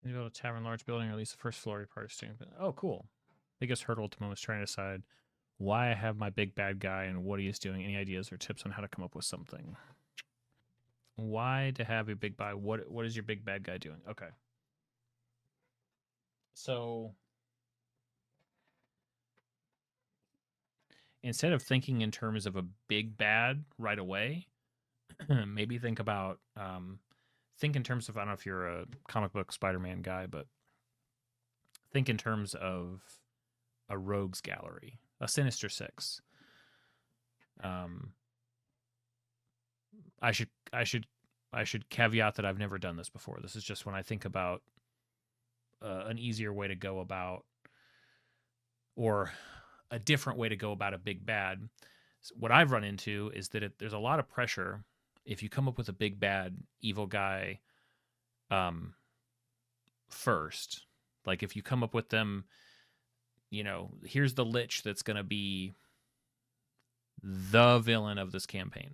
You build a tavern, large building, or at least the first floor of your party student. Oh, cool. Biggest hurdle at the moment is trying to decide why I have my big bad guy and what he is doing. Any ideas or tips on how to come up with something? Why to have a big bad? What is your big bad guy doing? Okay. So instead of thinking in terms of a big bad right away, maybe think in terms of, I don't know if you're a comic book Spider-Man guy, but think in terms of a rogues gallery, a Sinister Six. Um, I should I should I should caveat that I've never done this before. This is just when I think about an easier way to go about, or a different way to go about a big bad. So what I've run into is that there's a lot of pressure if you come up with a big bad evil guy um, first. Like if you come up with them, here's the Lich that's going to be the villain of this campaign.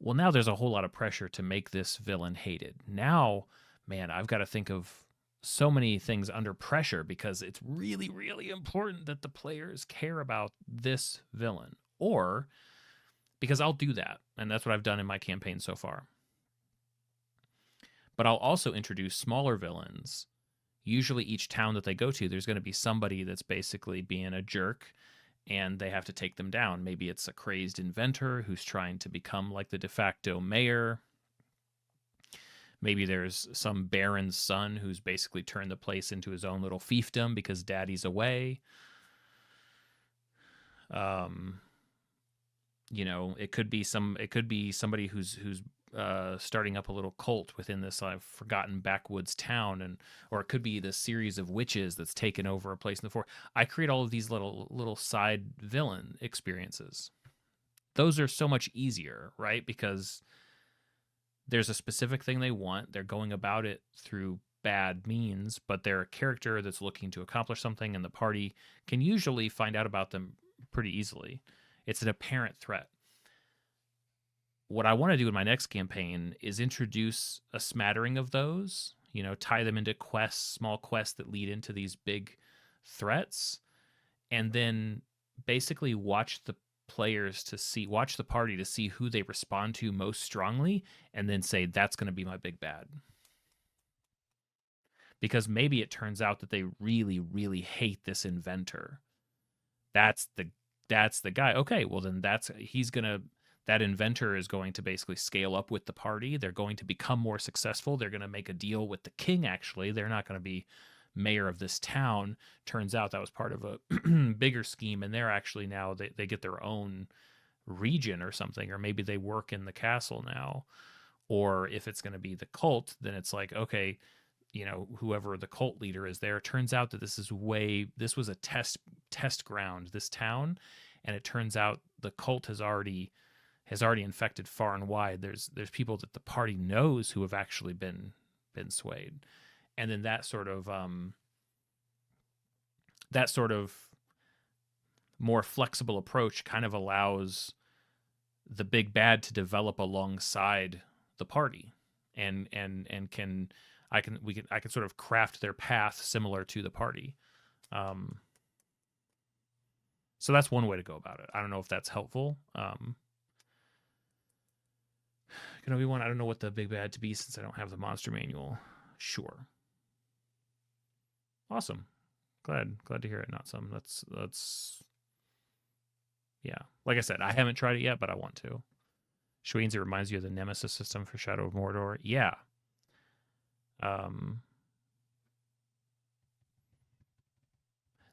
Well, now there's a whole lot of pressure to make this villain hated. Now, man, I've got to think of so many things under pressure because it's really, really important that the players care about this villain. Or because I'll do that, and that's what I've done in my campaign so far. But I'll also introduce smaller villains. Usually, each town that they go to, there's going to be somebody that's basically being a jerk and they have to take them down. Maybe it's a crazed inventor who's trying to become like the de facto mayor. Maybe there's some baron's son who's basically turned the place into his own little fiefdom because daddy's away. It could be somebody who's starting up a little cult within this forgotten backwoods town, or it could be this series of witches that's taken over a place in the forest. I create all of these little side villain experiences. Those are so much easier, right? Because there's a specific thing they want. They're going about it through bad means, but they're a character that's looking to accomplish something, and the party can usually find out about them pretty easily. It's an apparent threat. What I want to do in my next campaign is introduce a smattering of those, tie them into small quests that lead into these big threats, and then basically watch the party to see who they respond to most strongly, and then say, that's going to be my big bad. Because maybe it turns out that they really, really hate this inventor. That's the guy. Okay, well then that inventor is going to basically scale up with the party. They're going to become more successful. They're going to make a deal with the king, actually. They're not going to be mayor of this town. Turns out that was part of a bigger scheme, and they're actually now, they get their own region or something, or maybe they work in the castle now. Or if it's going to be the cult, then it's like, okay, whoever the cult leader is there, turns out that this was a test ground, this town, and it turns out the cult has already infected far and wide. There's people that the party knows who have actually been swayed, and then that sort of more flexible approach kind of allows the big bad to develop alongside the party, and I can sort of craft their path similar to the party. So that's one way to go about it. I don't know if that's helpful. Can we want? I don't know what the big bad to be since I don't have the monster manual. Sure. Awesome. Glad to hear it. Not some. That's. Yeah. Like I said, I haven't tried it yet, but I want to. Schweens, it reminds you of the Nemesis system for Shadow of Mordor. Yeah.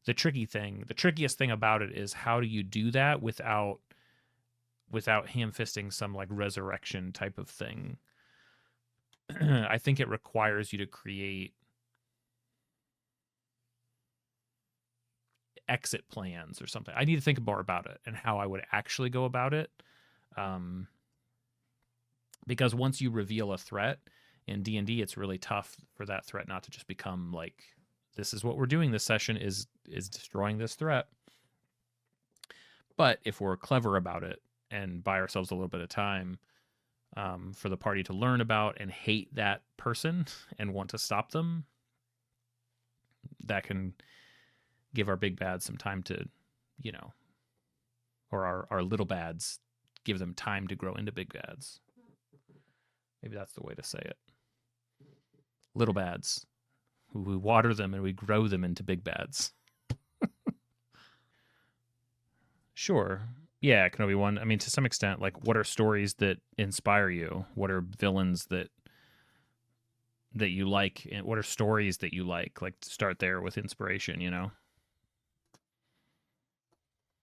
The trickiest thing about it is, how do you do that without ham-fisting some like resurrection type of thing? I think it requires you to create exit plans or something. I need to think more about it and how I would actually go about it. Because once you reveal a threat in D&D, it's really tough for that threat not to just become like, this is what we're doing this session, is destroying this threat. But if we're clever about it and buy ourselves a little bit of time, for the party to learn about and hate that person and want to stop them. That can give our big bads some time to, you know, or our little bads, give them time to grow into big bads. Maybe that's the way to say it. Little bads. We water them and we grow them into big bads. Sure. Yeah, Kenobi 1. I mean, to some extent, like, what are stories that inspire you? What are villains that you like? And what are stories that you like? Like, to start there with inspiration, you know?